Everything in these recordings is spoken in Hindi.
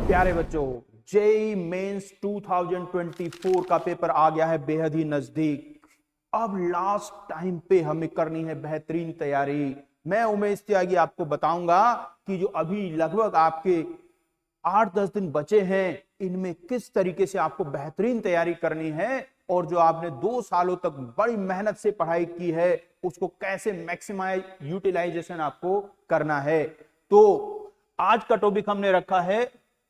प्यारे बच्चों, जेईई मेंस 2024 का पेपर आ गया है बेहद ही नजदीक। अब लास्ट टाइम पे हमें करनी है बेहतरीन तैयारी। मैं उमेश त्यागी आपको बताऊंगा कि जो अभी लगभग आपके 8-10 दिन बचे हैं, इनमें किस तरीके से आपको बेहतरीन तैयारी करनी है और जो आपने 2 सालों तक बड़ी मेहनत से पढ़ाई की है उसको कैसे मैक्सिमाइज यूटिलाइजेशन आपको करना है। तो आज का टॉपिक हमने रखा है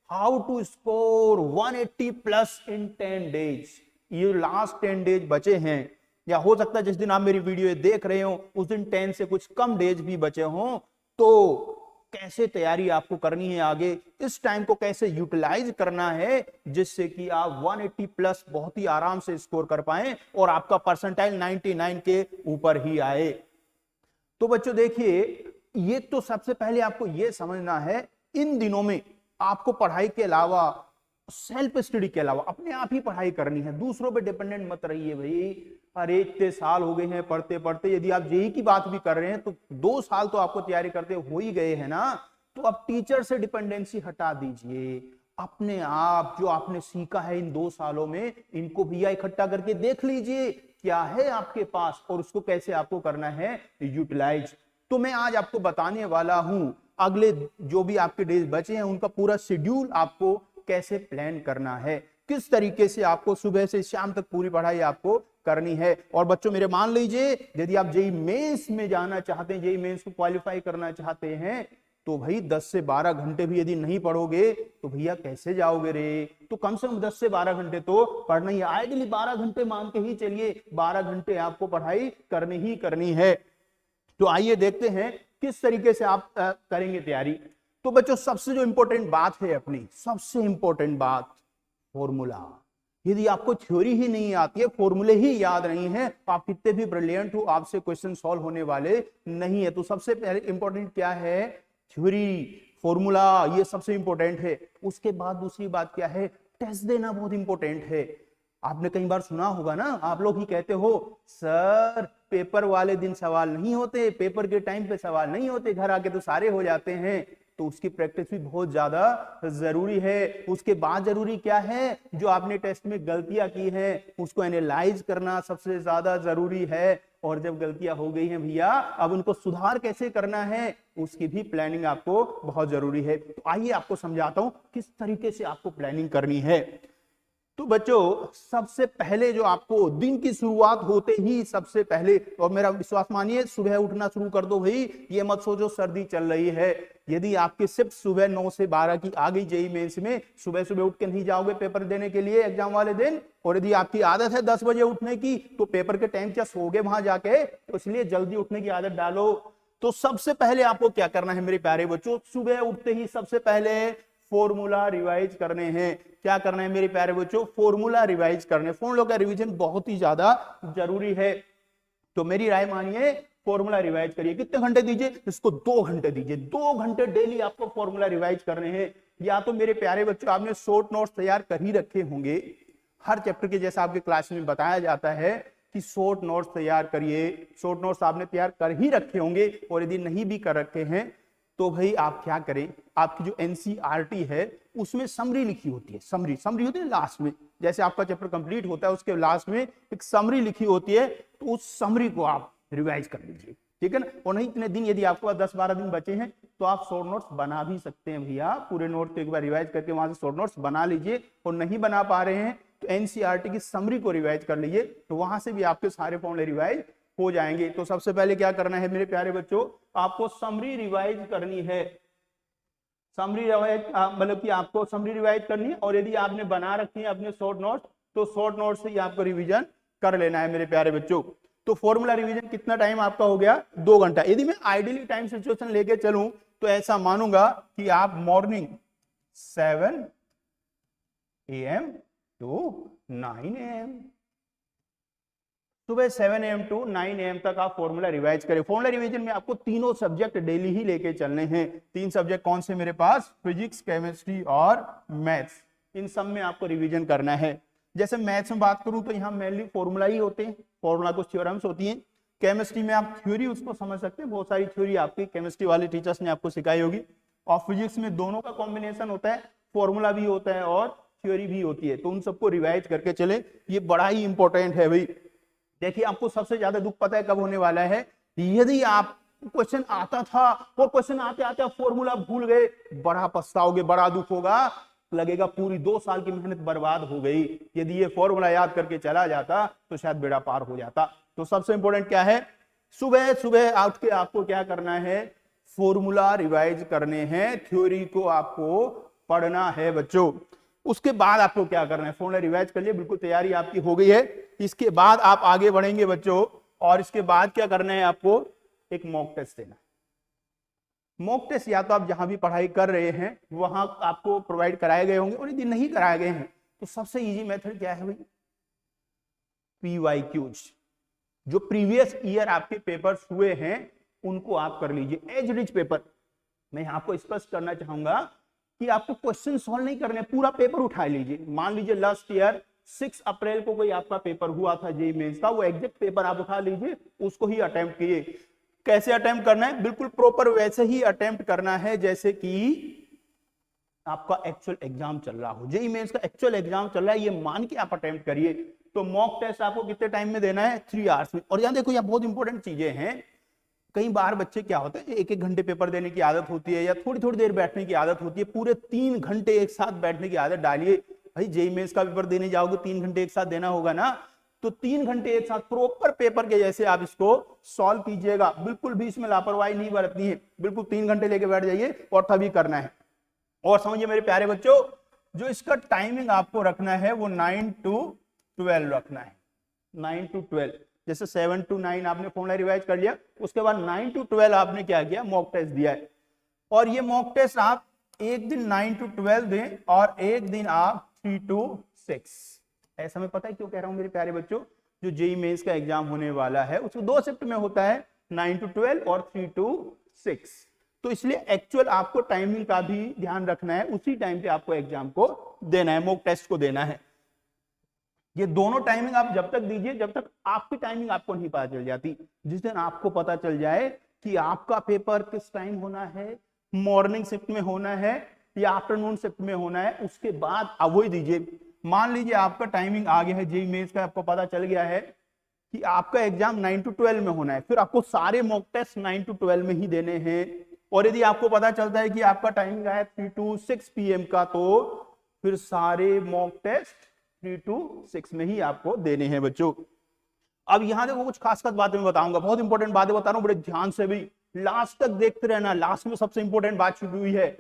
how to score 180 plus in 10 days. ये लास्ट 10 डेज बचे हैं, या हो सकता है जिस दिन आप मेरी वीडियो देख रहे हो उस दिन 10 से कुछ कम डेज भी बचे हों। तो कैसे तैयारी आपको करनी है, आगे इस टाइम को कैसे यूटिलाइज करना है जिससे कि आप 180 प्लस बहुत ही आराम से स्कोर कर पाएं और आपका परसेंटाइल 99 के ऊपर ही आए। तो बच्चों देखिए, ये तो सबसे पहले आपको ये समझना है, इन दिनों में आपको पढ़ाई के अलावा, सेल्फ स्टडी के अलावा अपने आप ही पढ़ाई करनी है। दूसरों पे डिपेंडेंट मत रहिए भाई। अरे इतने साल हो गए हैं पढ़ते पढ़ते, यदि आप जेईई की बात भी कर रहे हैं तो 2 साल तो आपको तैयारी करते हो ही गए हैं ना। तो अब टीचर से डिपेंडेंसी हटा दीजिए। अपने आप जो आपने सीखा है इन 2 सालों में, इनको भैया इकट्ठा करके देख लीजिए क्या है आपके पास और उसको कैसे आपको करना है यूटिलाइज। तो मैं आज आपको बताने वाला हूं अगले जो भी आपके डेज बचे हैं उनका पूरा शेड्यूल आपको कैसे प्लान करना है, किस तरीके से आपको सुबह से शाम तक पूरी पढ़ाई आपको करनी है। और बच्चों मेरे मान लीजिए, यदि आप जेईई मेंस में जाना चाहते हैं, जेईई मेंस को क्वालिफाई करना चाहते हैं, तो भाई 10 से 12 घंटे भी यदि नहीं पढ़ोगे तो भैया कैसे जाओगे रे। तो कम से कम 10 से 12 घंटे तो पढ़ना ही, आइडियली 12 घंटे मान के ही चलिए, 12 घंटे आपको पढ़ाई करनी ही करनी है। तो आइए देखते हैं किस तरीके से आप करेंगे तैयारी। तो बच्चों सबसे जो इंपॉर्टेंट बात है, अपनी सबसे इंपॉर्टेंट बात, फॉर्मूला। यदि आपको थ्योरी ही नहीं आती है, फॉर्मूले ही याद नहीं है, तो आप कितने भी ब्रिलियंट हो, आपसे क्वेश्चन सॉल्व होने वाले नहीं है। तो सबसे पहले इंपॉर्टेंट क्या है, थ्योरी, फॉर्मूला, ये सबसे इंपॉर्टेंट है। उसके बाद दूसरी बात क्या है, टेस्ट देना बहुत इंपॉर्टेंट है। आपने कई बार सुना होगा ना, आप लोग ही कहते हो सर पेपर वाले दिन सवाल नहीं होते, पेपर के टाइम पे सवाल नहीं होते, घर आके तो सारे हो जाते हैं। तो उसकी प्रैक्टिस भी बहुत ज्यादा जरूरी है। उसके बाद जरूरी क्या है, जो आपने टेस्ट में गलतियां की हैं उसको एनालाइज करना सबसे ज्यादा जरूरी है। और जब गलतियां हो गई हैं भैया, अब उनको सुधार कैसे करना है उसकी भी प्लानिंग आपको बहुत जरूरी है। तो आइए आपको समझाता हूं किस तरीके से आपको प्लानिंग करनी है। तो बच्चों सबसे पहले जो आपको दिन की शुरुआत होते ही सबसे पहले, और मेरा विश्वास मानिए, सुबह उठना शुरू कर दो भाई। ये मत सोचो सर्दी चल रही है। यदि आपकी शिफ्ट सुबह 9 से 12 की आ गई जेईई मेंस में, सुबह सुबह उठ के नहीं जाओगे पेपर देने के लिए एग्जाम वाले दिन, और यदि आपकी आदत है 10 बजे उठने की, तो पेपर के टाइम क्या सोओगे वहां जाके, तो इसलिए जल्दी उठने की आदत डालो। तो सबसे पहले आपको क्या करना है मेरे प्यारे बच्चों, सुबह उठते ही सबसे पहले फॉर्मूला रिवाइज करने हैं। क्या करना है मेरे प्यारे बच्चों, फॉर्मूला रिवाइज करने। फॉर्मूला का रिवीजन बहुत ही ज्यादा जरूरी है। तो मेरी राय मानिए, फॉर्मूला रिवाइज करिए। कितने घंटे दीजिए इसको, 2 घंटे दीजिए। 2 घंटे डेली आपको फॉर्मूला रिवाइज करने हैं। या तो मेरे प्यारे बच्चों आपने शॉर्ट नोट्स तैयार कर ही रखे होंगे, हर चैप्टर के जैसा आपके क्लास में बताया जाता है कि शॉर्ट नोट्स तैयार करिए। शॉर्ट नोट्स आपने तैयार कर ही रखे होंगे, और यदि नहीं भी कर रखे हैं तो भाई आप क्या करें, आपकी जो एनसीईआरटी है उसमें समरी लिखी होती है। समरी होती है लास्ट में, जैसे आपका चैप्टर कंप्लीट होता है उसके लास्ट में एक समरी लिखी होती है, तो उस समरी को आप रिवाइज कर लीजिए, ठीक है ना। और नहीं इतने दिन यदि आपके पास 10-12 दिन बचे हैं तो आप शॉर्ट नोट्स बना भी सकते हैं भैया। पूरे नोट को एक बार रिवाइज करके वहां से शॉर्ट नोट्स बना लीजिए। और नहीं बना पा रहे हैं तो एनसीईआरटी की समरी को रिवाइज कर लीजिए, तो वहां से भी आपके सारे फॉर्मूले रिवाइज हो जाएंगे। तो सबसे पहले क्या करना है मेरे प्यारे बच्चों, आपको समरी रिवाइज करनी है। समरी रिवाइज मतलब कि आपको समरी रिवाइज करनी है। और यदि आपने बना रखी है अपने शॉर्ट नोट्स, तो शॉर्ट नोट से ही आपको रिवीजन कर लेना है मेरे प्यारे बच्चों। तो फॉर्मूला रिवीजन कितना टाइम आपका हो गया, 2 घंटा। यदि मैं आइडियली टाइम सिचुएशन लेके चलूं तो ऐसा मानूंगा कि आप मॉर्निंग 7 AM to 9 AM, सुबह 7 AM to 9 AM तक आप फॉर्मूला रिवाइज करें। फॉर्मूला रिवीजन में आपको तीनों सब्जेक्ट डेली ही लेके चलने हैं। 3 सब्जेक्ट कौन से मेरे पास, फिजिक्स, केमिस्ट्री और मैथ्स। इन सब में आपको रिवीजन करना है। जैसे मैथ्स में बात करूं तो यहाँ मेनली फॉर्मूला ही होते हैं, फॉर्मूला कुछ थ्योरम्स होती हैं। केमिस्ट्री में आप थ्योरी उसको समझ सकते हैं, बहुत सारी थ्योरी आपकी केमिस्ट्री वाले टीचर्स ने आपको सिखाई होगी। और फिजिक्स में दोनों का कॉम्बिनेशन होता है, फॉर्मूला भी होता है और थ्योरी भी होती है, तो उन सबको रिवाइज करके चले, ये बड़ा ही इंपॉर्टेंट है भाई। देखिए आपको सबसे ज्यादा दुख पता है कब होने वाला है, यदि आप क्वेश्चन आता था और क्वेश्चन आते आते फॉर्मूला भूल गए, बड़ा पछताओगे, बड़ा दुख होगा, लगेगा पूरी 2 साल की मेहनत बर्बाद हो गई। यदि ये फॉर्मूला याद करके चला जाता तो शायद बेड़ा पार हो जाता। तो सबसे इंपॉर्टेंट क्या है, सुबह सुबह उठ के आपको क्या करना है, फॉर्मूला रिवाइज करने हैं, थ्योरी को आपको पढ़ना है बच्चों। उसके बाद आपको क्या करना है, फॉर्मूला रिवाइज कर लिए, बिल्कुल तैयारी आपकी हो गई है। इसके बाद आप आगे बढ़ेंगे बच्चों, और इसके बाद क्या करना है, आपको एक मॉक टेस्ट देना। मॉक टेस्ट या तो आप जहां भी पढ़ाई कर रहे हैं वहां आपको प्रोवाइड कराए गए होंगे, और यदि नहीं कराए गए हैं तो सबसे इजी मेथड क्या है भाई, PYQs, जो प्रीवियस ईयर आपके पेपर्स हुए हैं उनको आप कर लीजिए। एज रिच पेपर, मैं आपको स्पष्ट करना चाहूंगा कि आपको क्वेश्चन सॉल्व नहीं करने, पूरा पेपर उठा लीजिए। मान लीजिए लास्ट ईयर 6 अप्रैल को कोई आपका पेपर हुआ था जेईई मेंस का, वो एग्जैक्ट पेपर आप उठा लीजिए, उसको ही अटेम्प्ट कीजिए। कैसे अटेम्प्ट करना है, बिल्कुल प्रॉपर वैसे ही अटेम्प्ट करना है जैसे कि आपका एक्चुअल एग्जाम चल रहा हो। जेईई मेंस का एक्चुअल एग्जाम चल रहा है, ये मान के आप अटेम्प्ट करिए। तो मॉक टेस्ट आपको कितने टाइम में देना है, 3 आवर्स में। और यहां देखो, यहाँ बहुत इंपॉर्टेंट चीजें हैं। कई बार बच्चे क्या होता है, 1-1 घंटे पेपर देने की आदत होती है, या थोड़ी थोड़ी देर बैठने की आदत होती है, पूरे 3 घंटे एक साथ बैठने की आदत डालिए। भाई जेईई मेंस का पेपर देने जाओगे, 3 घंटे एक साथ देना होगा ना, तो 3 घंटे एक साथ प्रॉपर पेपर के जैसे आप इसको सॉल्व कीजिएगा। बिल्कुल भी इसमें लापरवाही नहीं बरतनी है, बिल्कुल 3 घंटे लेके बैठ जाइए और तभी करना है। और समझिए मेरे प्यारे बच्चों, जो इसका टाइमिंग आपको रखना है वो 9 to 12 रखना है। 9 to 12, जैसे 7 to 9 आपने फॉर्मूला रिवाइज कर लिया, उसके बाद 9 to 12 आपने क्या किया, मॉक टेस्ट दिया है। और ये मॉक टेस्ट आप एक दिन 9 to 12 दें और एक दिन आप 3 to 6। ऐसा मैं पता है क्यों कह रहा हूं मेरे प्यारे बच्चों, जो जेईई मेंस का एग्जाम होने वाला है उसको 2 शिफ्ट में होता है, 9 to 12 और 3 to 6। तो इसलिए एक्चुअल आपको टाइमिंग का भी ध्यान रखना है, उसी टाइम पे आपको एग्जाम को देना है, मॉक टेस्ट को देना है। ये दोनों टाइमिंग आप जब तक दीजिए जब तक आपकी टाइमिंग आपको नहीं पता चल जाती। जिस दिन आपको पता चल जाए कि आपका पेपर किस टाइम होना है, मॉर्निंग शिफ्ट में होना है या आफ्टरनून शिफ्ट में होना है, उसके बाद आप वही दीजिए। मान लीजिए आपका टाइमिंग आ गया है जेईई मेंस का, आपको पता चल गया है कि आपका एग्जाम 9 to 12 में होना है, फिर आपको सारे मॉक टेस्ट 9 to 12 में ही देने हैं। और यदि आपको पता चलता है कि आपका टाइमिंग है 3 to 6 PM का, तो फिर सारे मॉक टेस्ट 3 to 6 में ही आपको देने हैं बच्चों। अब यहां देखो कुछ खास बातें मैं बताऊंगा, बहुत इंपॉर्टेंट बातें बता रहा हूं, बड़े ध्यान से भी लास्ट तक देखते रहना। लास्ट में सबसे इंपॉर्टेंट बात छुपी हुई है।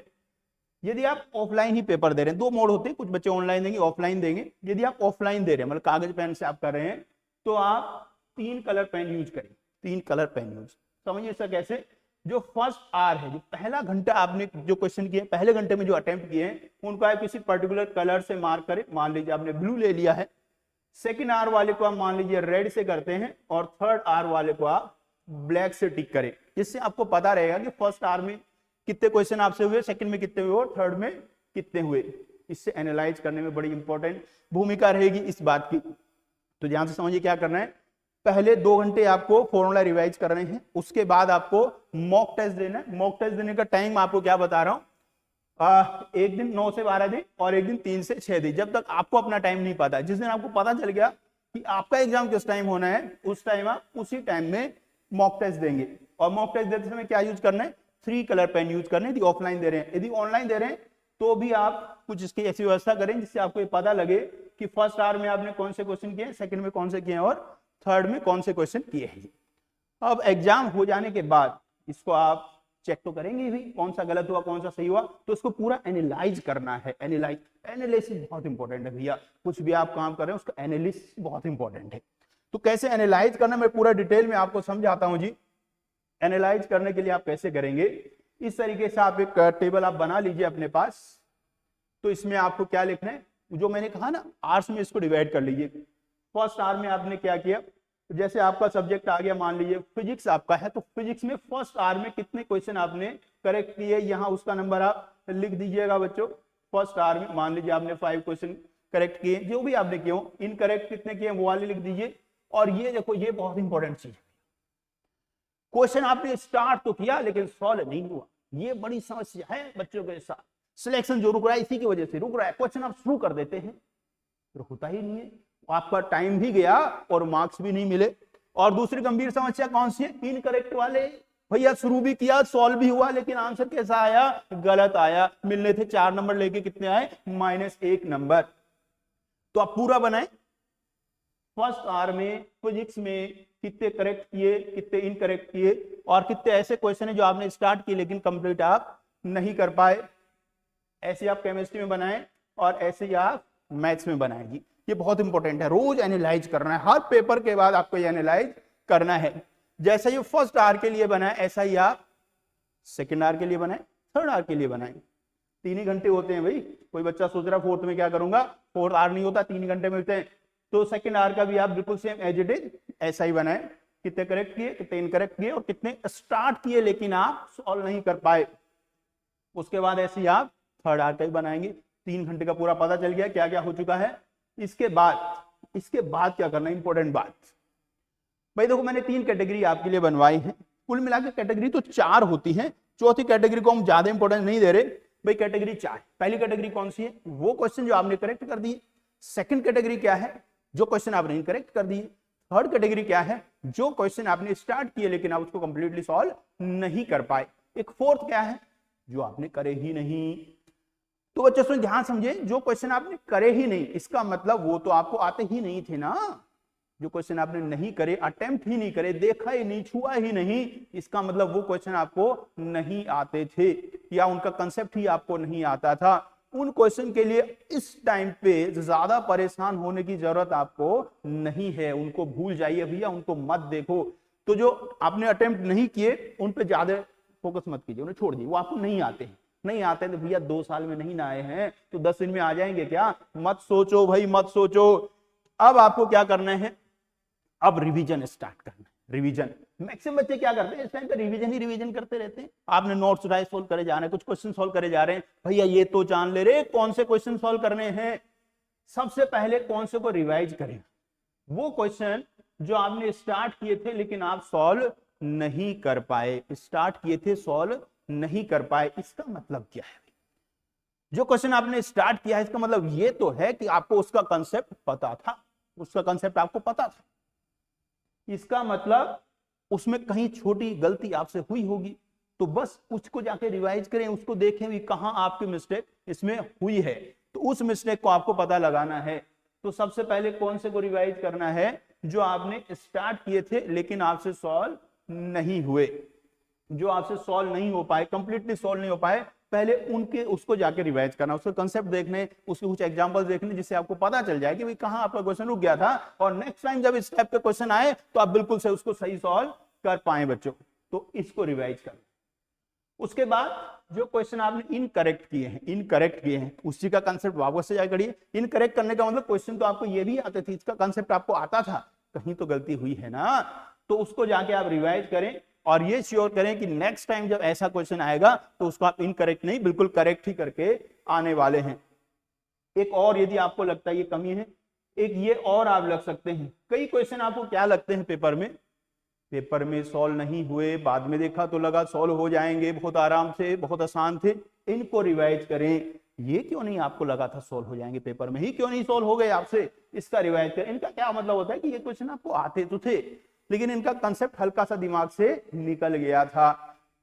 यदि आप ऑफलाइन ही पेपर दे रहे हैं, 2 मोड होते हैं, कुछ बच्चे ऑनलाइन देंगे, ऑफलाइन देंगे। यदि आप ऑफलाइन दे रहे हैं, मतलब कागज पेन से आप कर रहे हैं, तो आप 3 कलर पेन यूज करें। 3 कलर पेन यूज, समझिए इसका कैसे। जो फर्स्ट आवर है, जो पहला घंटा आपने जो क्वेश्चन किए, पहले घंटे में जो अटेम्प्ट किए हैं, उनको आप किसी पर्टिकुलर कलर से मार्क करें। मान लीजिए आपने ब्लू ले लिया है। सेकेंड आवर वाले को आप मान लीजिए रेड से करते हैं, और थर्ड आवर वाले को आप ब्लैक से टिक करें। इससे आपको पता रहेगा कि फर्स्ट आवर में कितने क्वेश्चन आपसे हुए, सेकंड में कितने हुए और थर्ड में कितने हुए। इससे एनालाइज करने में बड़ी इंपॉर्टेंट भूमिका रहेगी इस बात की। तो ध्यान से समझिए क्या करना है। पहले 2 घंटे आपको फॉर्मूला रिवाइज करने हैं, उसके बाद आपको मॉक टेस्ट देना है। मॉक टेस्ट देने का टाइम आपको क्या बता रहा हूं, एक दिन 9 से 12 दिन और एक दिन 3 से 6 दिन, जब तक आपको अपना टाइम नहीं पता। जिस दिन आपको पता चल गया कि आपका एग्जाम किस टाइम होना है, उस टाइम आप उसी टाइम में मॉक टेस्ट देंगे। और मॉक टेस्ट देते समय क्या यूज करना है, 3 कलर पेन यूज करने। यदि ऑफलाइन दे रहे हैं, यदि ऑनलाइन दे रहे हैं तो भी आप कुछ इसकी ऐसी व्यवस्था करें जिससे आपको ये पता लगे कि फर्स्ट आवर में आपने कौन से क्वेश्चन किए, सेकंड में कौन से किए और थर्ड में कौन से क्वेश्चन किए हैं। अब एग्जाम हो जाने के बाद इसको आप चेक तो करेंगे भी, कौन सा गलत हुआ कौन सा सही हुआ, तो इसको पूरा एनालाइज करना है। एनालिसिस बहुत इंपॉर्टेंट है भैया, कुछ भी आप काम कर रहे हैं उसका एनालिसिस बहुत इंपॉर्टेंट है। तो कैसे एनालाइज करना, मैं पूरा डिटेल में आपको समझाता हूं जी। एनालाइज करने के लिए आप कैसे करेंगे, इस तरीके से आप एक टेबल आप बना लीजिए अपने पास। तो इसमें आपको क्या लिखना है, जो मैंने कहा ना, आवर्स में इसको डिवाइड कर लीजिए। फर्स्ट आवर में आपने क्या किया, जैसे आपका सब्जेक्ट आ गया, मान लीजिए फिजिक्स आपका है, तो फिजिक्स में फर्स्ट आवर में कितने क्वेश्चन आपने करेक्ट किए, यहाँ उसका नंबर आप लिख दीजिएगा बच्चों। फर्स्ट आवर में मान लीजिए आपने 5 क्वेश्चन करेक्ट किए, जो भी आपने किए हो, इनकरेक्ट कितने किए वो वाले लिख दीजिए। और ये देखो, ये बहुत इंपॉर्टेंट चीज है, क्वेश्चन आपने स्टार्ट तो किया लेकिन सॉल्व नहीं हुआ। ये बड़ी समस्या है बच्चों के साथ। सिलेक्शन जो रुक रहा है इसी की वजह से रुक रहा है, क्वेश्चन आप शुरू कर देते हैं फिर होता ही नहीं है, आपका टाइम भी गया और मार्क्स भी नहीं मिले। और दूसरी गंभीर समस्या कौन सी है, इनकरेक्ट वाले। भैया शुरू भी किया, सॉल्व भी हुआ, लेकिन आंसर कैसा आया, गलत आया। मिलने थे 4 नंबर, लेके कितने आए, -1 नंबर। तो आप पूरा बनाए, फर्स्ट आवर में फिजिक्स में कितने करेक्ट किए, कितने इनकरेक्ट किए, और कितने ऐसे क्वेश्चन है जो आपने स्टार्ट किए लेकिन कंप्लीट आप नहीं कर पाए। ऐसे आप केमिस्ट्री में बनाए और ऐसे ही आप मैथ्स में बनाएगी। ये बहुत इंपॉर्टेंट है, रोज एनालाइज करना है, हर पेपर के बाद आपको ये एनालाइज करना है। जैसे ये फर्स्ट आवर के लिए बनाए ऐसा ही आप सेकेंड आवर के लिए बनाए, थर्ड आवर के लिए बनाए। 3 ही घंटे होते हैं भाई। कोई बच्चा सोच रहा फोर्थ में क्या करूंगा, फोर्थ आवर नहीं होता, 3 घंटे मिलते हैं। तो सेकेंड आवर का भी आप बिल्कुल सेम एज इट इज ऐसा ही बनाए, कितने करेक्ट किए, कितने इनकरेक्ट किए, और कितने स्टार्ट किए लेकिन आप सॉल्व नहीं कर पाए। उसके बाद ऐसे ही आप थर्ड आवर का ही बनाएंगे। 3 घंटे का पूरा पता चल गया क्या क्या हो चुका है। इसके बाद क्या करना है, इंपॉर्टेंट बात। भाई देखो, मैंने 3 कैटेगरी आपके लिए बनवाई है, कुल मिलाकर कैटेगरी तो 4 होती है। चौथी कैटेगरी को हम ज्यादा इंपॉर्टेंस नहीं दे रहे भाई, कैटेगरी 4। पहली कैटेगरी कौन सी है, वो क्वेश्चन जो आपने करेक्ट कर दिए। सेकंड कैटेगरी क्या है, जो क्वेश्चन आपने इनकरेक्ट कर दिए। थर्ड कैटेगरी क्या है, जो क्वेश्चन आपने स्टार्ट किए लेकिन आप उसको कंप्लीटली सॉल्व नहीं कर पाए। एक फोर्थ क्या है, जो आपने करे ही नहीं। तो बच्चों सुन ध्यान समझे, जो क्वेश्चन आपने करे ही नहीं, इसका मतलब वो तो आपको आते ही नहीं थे ना। जो क्वेश्चन आपने नहीं करे, अटेम्प्ट ही नहीं करे, देखा ही नहीं, छुआ ही नहीं, इसका मतलब वो क्वेश्चन आपको नहीं आते थे या उनका कंसेप्ट ही आपको नहीं आता था। उन क्वेश्चन के लिए इस टाइम पे ज्यादा परेशान होने की जरूरत आपको नहीं है, उनको भूल जाइए भैया, उनको मत देखो। तो जो आपने अटेम्प्ट नहीं किए उन पे ज्यादा फोकस मत कीजिए, उन्हें छोड़ दीजिए, वो आपको नहीं आते हैं। नहीं आते हैं तो भैया 2 साल में नहीं ना आए हैं तो 10 दिन में आ जाएंगे क्या, मत सोचो भाई, मत सोचो। अब आपको क्या करना है, अब रिवीजन स्टार्ट करना है। रिवीजन मैक्सिमम बच्चे क्या करते हैं इस टाइम पे, रिवीजन करते रहते हैं। आपने नोट्स राइट सोल्व करे जा रहे हैं, कुछ क्वेश्चन सोल्व करे जा रहे हैं। भैया ये तो जान ले रहे कौन से क्वेश्चन सोल्व करने हैं। सबसे पहले कौन से को रिवाइज करें, वो क्वेश्चन जो आपने स्टार्ट किए थे लेकिन आप सॉल्व नहीं कर पाए, स्टार्ट किए थे सॉल्व नहीं कर पाए। इसका मतलब क्या है, जो क्वेश्चन आपने स्टार्ट किया है इसका मतलब ये तो है कि आपको उसका कंसेप्ट पता था, उसका कंसेप्ट आपको पता था। इसका मतलब उसमें कहीं छोटी गलती आपसे हुई होगी, तो बस उसको जाके रिवाइज करें, उसको देखें भी कहां आपकी मिस्टेक इसमें हुई है, तो उस मिस्टेक को आपको पता लगाना है। तो सबसे पहले कौन से को रिवाइज करना है, जो आपने स्टार्ट किए थे लेकिन आपसे सॉल्व नहीं हुए, जो आपसे सॉल्व नहीं हो पाए, कंप्लीटली सॉल्व नहीं हो पाए, पहले उनके उसको जाके रिवाइज करना, उसके कंसेप्ट देखने, उसके कुछ एग्जांपल्स देखने, जिससे आपको पता चल जाए कि भाई कहां आपका क्वेश्चन रुक गया था, और नेक्स्ट टाइम जब इस टाइप के क्वेश्चन आए तो आप बिल्कुल से उसको सही सॉल्व कर पाए बच्चों। तो इसको रिवाइज करना। उसके बाद जो क्वेश्चन आपने इनकरेक्ट किए हैं उसी का कंसेप्ट वापस से जाकर करिए। इनकरेक्ट करने का मतलब क्वेश्चन तो आपको ये भी आते थे, इसका कंसेप्ट आपको आता था, कहीं तो गलती हुई है ना, तो उसको जाके आप रिवाइज करें और ये श्योर करें कि नेक्स्ट टाइम जब ऐसा क्वेश्चन आएगा तो उसको आप इनकरेक्ट नहीं, बिल्कुल करेक्ट ही करके आने वाले हैं। एक और यदि आपको लगता है ये कमी है, एक ये और आप लग सकते हैं। कई क्वेश्चन आपको क्या लगते हैं पेपर में सॉल्व नहीं हुए, बाद में देखा तो लगा सॉल्व हो जाएंगे, बहुत आराम से, बहुत आसान थे, इनको रिवाइज करें। ये क्यों नहीं आपको लगा था सॉल्व हो जाएंगे, पेपर में ही क्यों नहीं सॉल्व हो गए आपसे, इसका रिवाइज करें। इनका क्या मतलब होता है कि ये क्वेश्चन आपको आते तो थे लेकिन इनका कंसेप्ट हल्का सा दिमाग से निकल गया था,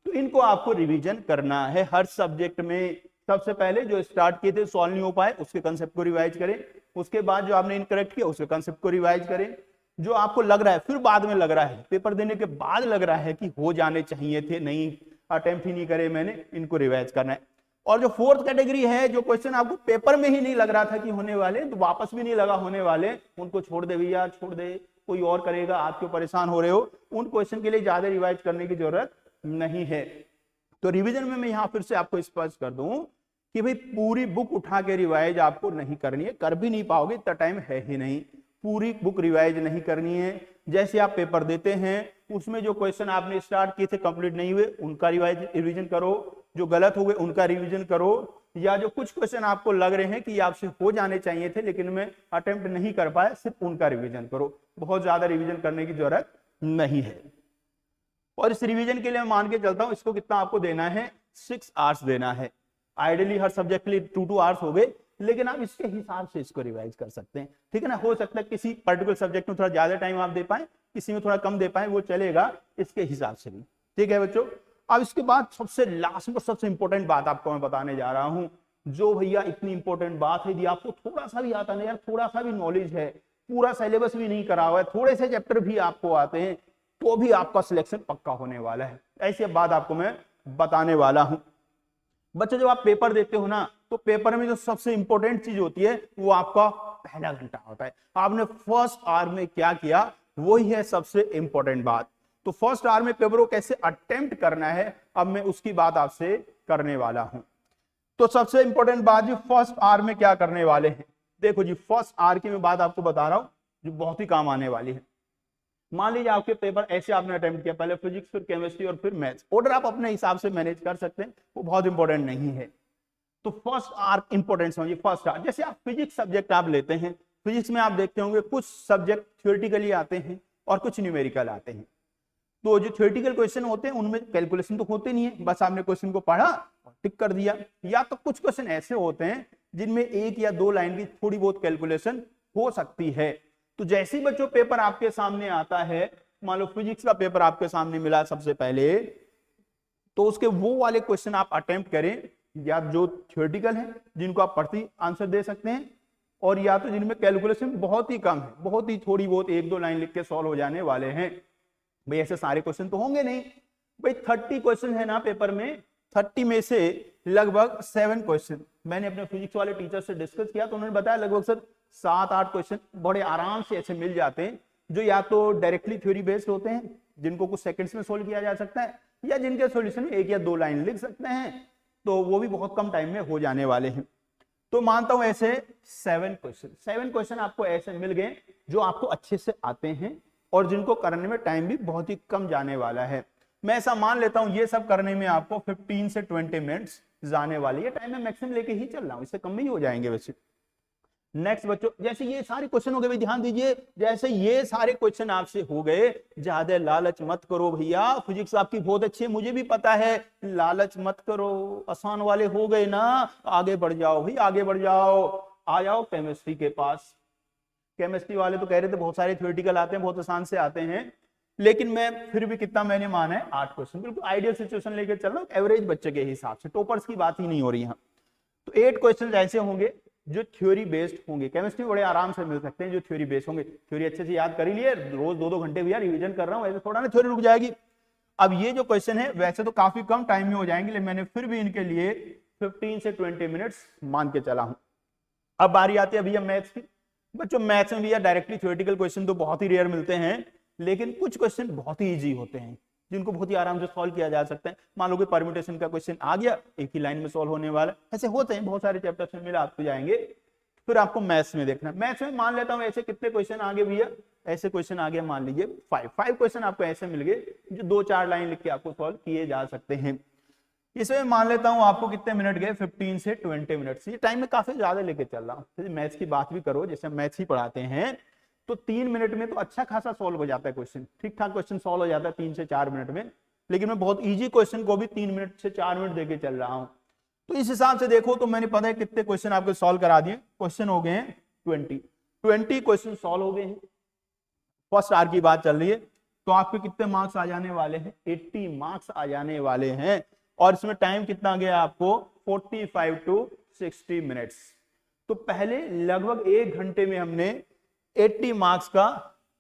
तो इनको आपको रिवीजन करना है हर सब्जेक्ट में। सबसे पहले जो स्टार्ट किए थे सॉल्व नहीं हो पाए उसके कंसेप्ट को रिवाइज करें, उसके बाद जो आपने इनकरेक्ट किया उसके कंसेप्ट को रिवाइज करें। जो आपको लग रहा है, फिर बाद में लग रहा है, पेपर देने के बाद लग रहा है कि हो जाने चाहिए थे, नहीं अटेम्प्ट ही नहीं करे मैंने, इनको रिवाइज करना है। और जो फोर्थ कैटेगरी है, जो क्वेश्चन आपको पेपर में ही नहीं लग रहा था कि होने वाले, तो वापस भी नहीं लगा होने वाले, उनको छोड़ दे भैया, छोड़ दे, कोई और करेगा, आप क्यों परेशान हो रहे हो। उन क्वेश्चन के लिए ज्यादा रिवाइज करने की जरूरत नहीं है। तो रिवीजन में मैं यहां फिर से आपको स्पष्ट कर दूं कि भाई पूरी बुक उठा के रिवाइज आपको नहीं करनी है, कर भी नहीं पाओगे, इतना टाइम है ही नहीं। पूरी बुक रिवाइज नहीं करनी है। जैसे आप पेपर देते हैं उसमें जो क्वेश्चन आपने स्टार्ट किए थे कंप्लीट नहीं हुए उनका रिवीजन करो, जो गलत हो गए उनका रिवीजन करो, या जो कुछ क्वेश्चन आपको लग रहे हैं कि आपसे हो जाने चाहिए थे लेकिन मैं अटेम्प्ट नहीं कर पाया, सिर्फ उनका रिवीजन करो। बहुत ज्यादा रिवीजन करने की जरूरत नहीं है। और इस रिवीजन के लिए मैं मान के चलता हूं इसको कितना आपको देना है, 6 आवर्स देना है। आइडियली हर सब्जेक्ट के लिए 2 आवर्स हो गए, लेकिन आप इसके हिसाब से इसको रिवाइज कर सकते हैं, ठीक है ना। हो सकता है किसी पर्टिकुलर सब्जेक्ट में थोड़ा ज्यादा टाइम आप दे पाए, किसी में थोड़ा कम दे पाए, वो चलेगा इसके हिसाब से भी, ठीक है बच्चों। अब इसके बाद सबसे लास्ट में सबसे इंपॉर्टेंट बात आपको मैं बताने जा रहा हूं, जो भैया इतनी इंपॉर्टेंट बात है, यदि आपको थोड़ा सा भी आता नहीं यार, थोड़ा सा भी नॉलेज है, पूरा सिलेबस भी नहीं करा हुआ है, थोड़े से चैप्टर भी आपको आते हैं, तो भी आपका सिलेक्शन पक्का होने वाला है। ऐसी बात आपको मैं बताने वाला हूं। बच्चों जब आप पेपर देते हो ना, तो पेपर में जो सबसे इंपॉर्टेंट चीज होती है वो आपका पहला घंटा होता है। आपने फर्स्ट आवर में क्या किया, वही है सबसे इंपॉर्टेंट बात। तो फर्स्ट आवर में पेपर को कैसे अटेम्प्ट करना है, अब मैं उसकी बात आपसे करने वाला हूं। तो सबसे इंपॉर्टेंट बात जी, फर्स्ट आवर में क्या करने वाले हैं। देखो जी, फर्स्ट आवर की मैं बात आपको बता रहा हूं जो बहुत ही काम आने वाली है। मान लीजिए आपके पेपर ऐसे आपने अटेम्प्ट किया, पहले फिजिक्स, फिर केमिस्ट्री और फिर मैथ्स। ऑर्डर आप अपने हिसाब से मैनेज कर सकते हैं, वो बहुत इंपॉर्टेंट नहीं है। तो फर्स्ट आवर इंपॉर्टेंट समझिए। फर्स्ट आवर जैसे आप फिजिक्स सब्जेक्ट आप लेते हैं, फिजिक्स में आप देखते होंगे कुछ सब्जेक्ट थ्योरेटिकली आते हैं और कुछ न्यूमेरिकल आते हैं। तो जो थ्योरेटिकल क्वेश्चन होते हैं उनमें कैलकुलेशन तो होते नहीं है, बस आपने क्वेश्चन को पढ़ा और टिक कर दिया। या तो कुछ क्वेश्चन ऐसे होते हैं जिनमें 1 या 2 लाइन की थोड़ी बहुत कैलकुलेशन हो सकती है। तो जैसे ही बच्चों पेपर आपके सामने आता है, मान लो फिजिक्स का पेपर आपके सामने मिला सबसे पहले, तो उसके वो वाले क्वेश्चन आप अटेम्प्ट करें, या जो थ्योरेटिकल है जिनको आप पढ़ती आंसर दे सकते हैं, और या तो जिनमें कैलकुलेशन बहुत ही कम है, बहुत ही थोड़ी बहुत 1-2 लाइन लिख के सॉल्व हो जाने वाले हैं। भाई ऐसे सारे क्वेश्चन तो होंगे नहीं, भाई 30 क्वेश्चन है ना पेपर में, 30 में से लगभग 7 क्वेश्चन मैंने अपने फिजिक्स वाले टीचर से डिस्कस किया, तो उन्होंने बताया लगभग सर 7-8 क्वेश्चन बड़े आराम से ऐसे मिल जाते हैं, जो या तो डायरेक्टली थ्योरी बेस्ड होते हैं, जिनको कुछ सेकंड्स में सोल्व किया जा सकता है, या जिनके सॉल्यूशन में 1 या 2 लाइन लिख सकते हैं, तो वो भी बहुत कम टाइम में हो जाने वाले हैं। तो मानता हूं ऐसे 7 क्वेश्चन आपको ऐसे मिल गए जो आपको अच्छे से आते हैं और जिनको करने में टाइम भी बहुत ही कम जाने वाला है। मैं ऐसा मान लेता हूं ये सब करने में आपको 15 से 20 मिनट्स जाने वाली है। टाइम में मैक्सिमम लेके ही चल रहा हूं, इससे कम भी हो जाएंगे वैसे। नेक्स्ट बच्चों, जैसे ये सारे क्वेश्चन हो गए, ध्यान दीजिए, जैसे ये सारे क्वेश्चन आपसे हो गए, ज्यादा लालच मत करो भैया। फिजिक्स आपकी बहुत अच्छी है, मुझे भी पता है, लालच मत करो, आसान वाले हो गए ना, आगे बढ़ जाओ भाई, आगे बढ़ जाओ। आ जाओ केमिस्ट्री के पास। केमिस्ट्री वाले तो कह रहे थे बहुत सारे थ्योरेटिकल आते हैं, बहुत आसान से आते हैं, लेकिन मैं फिर भी कितना मैंने माना है 8 क्वेश्चन, बिल्कुल आइडियल सिचुएशन लेके चल रहा हूं, एवरेज बच्चे के हिसाब से, टॉपर्स की बात ही नहीं हो रही है। तो 8 क्वेश्चन ऐसे होंगे जो थ्योरी बेस्ड होंगे। केमिस्ट्री बड़े आराम से मिल सकते हैं जो थ्योरी बेस्ड होंगे। थ्योरी अच्छे से याद कर ही लिए, रोज 2-2 घंटे भैया रिवीजन कर रहा हूं, ऐसे थोड़ा ना थ्योरी रुक जाएगी। अब ये जो क्वेश्चन है वैसे तो काफी कम टाइम में हो जाएंगे, लेकिन मैंने फिर भी इनके लिए 15 से 20 मिनट्स मान के चला हूं। अब बारी आती है भैया मैथ्स की। बच्चों मैथ्स में भैया डायरेक्टली थ्योरेटिकल क्वेश्चन तो बहुत ही रेयर मिलते हैं, लेकिन कुछ क्वेश्चन बहुत ही इजी होते हैं जिनको बहुत ही आराम से सॉल्व किया जा सकता है। मान लो कि परम्यूटेशन का क्वेश्चन आ गया, एक ही लाइन में सॉल्व होने वाला, ऐसे होते हैं बहुत सारे चैप्टर्स में मिला आपको जाएंगे। फिर आपको मैथ्स में देखना, मैथ्स में मान लेता हूं ऐसे कितने क्वेश्चन आ गए भैया, ऐसे क्वेश्चन आ गए मान लीजिए 5 क्वेश्चन आपको ऐसे मिल गए जो 2-4 लाइन लिख के आपको सॉल्व किए जा सकते हैं। इसमें मान लेता हूं आपको कितने मिनट गए, 15 से 20 मिनट। ये टाइम में काफी ज्यादा लेके चल रहा हूं। मैथ्स की बात भी करो, जैसे मैथ्स ही पढ़ाते हैं, तो 3 मिनट में तो अच्छा खासा सॉल्व हो जाता है क्वेश्चन, ठीक ठाक क्वेश्चन सॉल्व हो जाता है 3 से 4 मिनट में। लेकिन मैं बहुत इजी क्वेश्चन को भी 3 मिनट से 4 मिनट देके चल रहा हूं। तो इस हिसाब से देखो तो मैंने पता है कितने क्वेश्चन आपको सॉल्व करा दिए। क्वेश्चन हो गए हैं 20 क्वेश्चन सॉल्व हो गए हैं। फर्स्ट आवर की बात चल रही है, तो आपके कितने मार्क्स आ जाने वाले हैं, 80 मार्क्स आ जाने वाले हैं। और इसमें टाइम कितना गया आपको, 45 to 60 मिनट्स। तो पहले लगभग 1 घंटे में हमने 80 मार्क्स का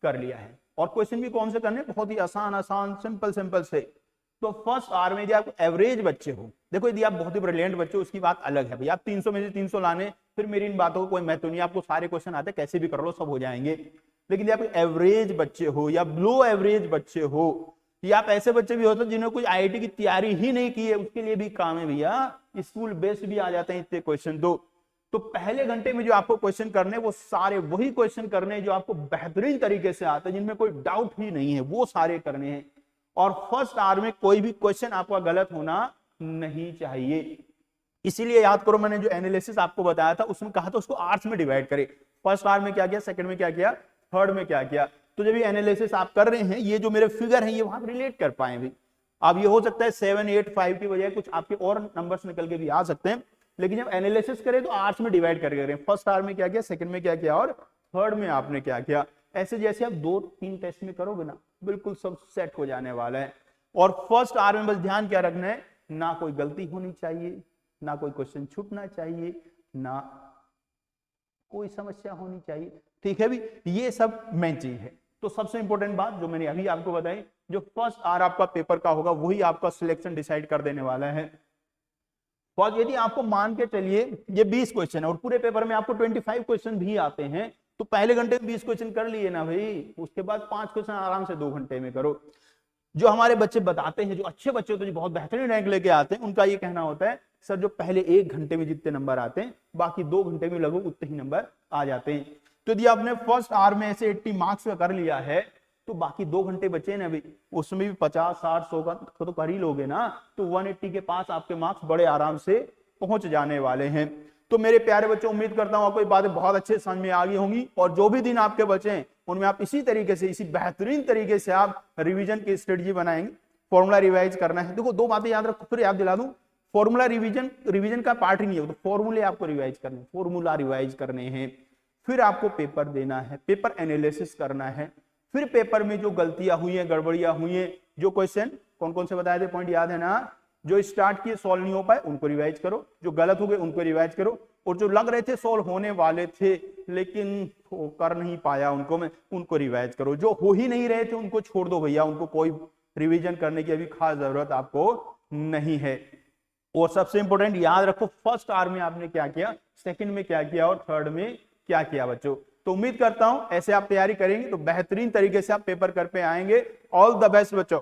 कर लिया है। और क्वेश्चन भी कौन से करने, बहुत ही आसान सिंपल से। तो फर्स्ट आवर में यदि आप एवरेज बच्चे हो, देखो यदि आप बहुत ही ब्रिलियंट बच्चे हो उसकी बात अलग है, भैया आप 300 में से 300 लाने, फिर मेरी इन बातों को कोई महत्व नहीं, आपको सारे क्वेश्चन आते कैसे भी कर लो, सब हो जाएंगे। लेकिन यदि आप एवरेज बच्चे हो या बिलो एवरेज बच्चे हो, या आप ऐसे बच्चे भी होते हैं जिन्होंने कुछ आईआईटी की तैयारी ही नहीं की है, उसके लिए भी काम है भैया, स्कूल बेस्ड भी आ जाते हैं इतने क्वेश्चन। तो पहले घंटे में जो आपको क्वेश्चन करने, वो सारे वही क्वेश्चन करने जो आपको बेहतरीन तरीके से आते हैं, जिनमें कोई डाउट ही नहीं है, वो सारे करने हैं। और फर्स्ट आवर में कोई भी क्वेश्चन आपका गलत होना नहीं चाहिए। इसीलिए याद करो, मैंने जो एनालिसिस आपको बताया था उसमें कहा था उसको आवर्स में डिवाइड करें। फर्स्ट आवर में क्या किया, सेकंड में क्या किया, थर्ड में क्या किया। तो जब ये एनालिसिस आप कर रहे हैं, ये जो मेरे फिगर हैं ये वहां रिलेट कर पाए भी। अब ये हो सकता है 7, 8, 5 की बजाय कुछ आपके और नंबर्स निकल के भी आ सकते हैं, लेकिन जब एनालिसिस करें तो आवर्स में डिवाइड करके करें। फर्स्ट आवर में क्या किया, सेकंड में क्या किया और थर्ड में आपने क्या किया। ऐसे जैसे आप 2-3 टेस्ट में करोगे ना, बिल्कुल सब सेट हो जाने वाला है। और फर्स्ट आवर में बस ध्यान क्या रखना है, ना कोई गलती होनी चाहिए, ना कोई क्वेश्चन छूटना चाहिए, ना कोई समस्या होनी चाहिए। ठीक है भी, ये सब मेन चीज है। तो सबसे इंपॉर्टेंट बात जो मैंने अभी आपको बताई, जो फर्स्ट आवर आपका पेपर का होगा वही आपका सिलेक्शन डिसाइड कर देने वाला है। और यदि आपको मान के चलिए ये 20 क्वेश्चन है और पूरे पेपर में आपको 25 क्वेश्चन भी आते हैं, तो पहले घंटे में 20 क्वेश्चन कर लिए ना भाई, उसके बाद 5 क्वेश्चन आराम से 2 घंटे में करो। जो हमारे बच्चे बताते हैं, जो अच्छे बच्चे होते हैं, जो बहुत बेहतरीन रैंक लेके आते हैं, उनका ये कहना होता है सर जो पहले 1 घंटे में जितने नंबर आते हैं, बाकी 2 घंटे में लगभग उतने ही नंबर आ जाते हैं। तो यदि आपने फर्स्ट आवर में ऐसे 80 मार्क्स का कर लिया है, तो बाकी 2 घंटे बचे ना भाई, उसमें भी 50, 60, 100 का तो कर ही लोगे ना, तो 180 के पास आपके मार्क्स बड़े आराम से पहुंच जाने वाले हैं। तो मेरे प्यारे बच्चों, उम्मीद करता हूं आपको ये बातें बहुत अच्छे समझ में आ गई होंगी, और जो भी दिन आपके बचे हैं उनमें आप इसी तरीके से, इसी बेहतरीन तरीके से आप रिवीजन की स्ट्रेटजी बनाएंगे। फॉर्मूला रिवाइज करना है। देखो 2 बातें याद रखो, फिर याद दिला दूं, फॉर्मूला रिवीजन का पार्ट ही नहीं है, तो फॉर्मूले आपको रिवाइज करने, फॉर्मूला रिवाइज करने हैं। फिर आपको पेपर देना है, पेपर एनालिसिस करना है। फिर पेपर में जो गलतियां हुई हैं, गड़बड़ियां हुई हैं, जो क्वेश्चन कौन कौन से बताए थे, पॉइंट याद है ना, जो स्टार्ट किए सॉल्व नहीं हो पाए उनको रिवाइज करो, जो गलत हो गए उनको रिवाइज करो, और जो लग रहे थे सॉल्व होने वाले थे लेकिन कर नहीं पाया उनको रिवाइज करो। जो हो ही नहीं रहे थे उनको छोड़ दो भैया, उनको कोई रिवीजन करने की अभी खास जरूरत आपको नहीं है। और सबसे इंपॉर्टेंट याद रखो, फर्स्ट आवर में आपने क्या किया, सेकंड में क्या किया और थर्ड में क्या किया बच्चों। तो उम्मीद करता हूं ऐसे आप तैयारी करेंगे तो बेहतरीन तरीके से आप पेपर कर पे आएंगे। ऑल द बेस्ट बच्चों।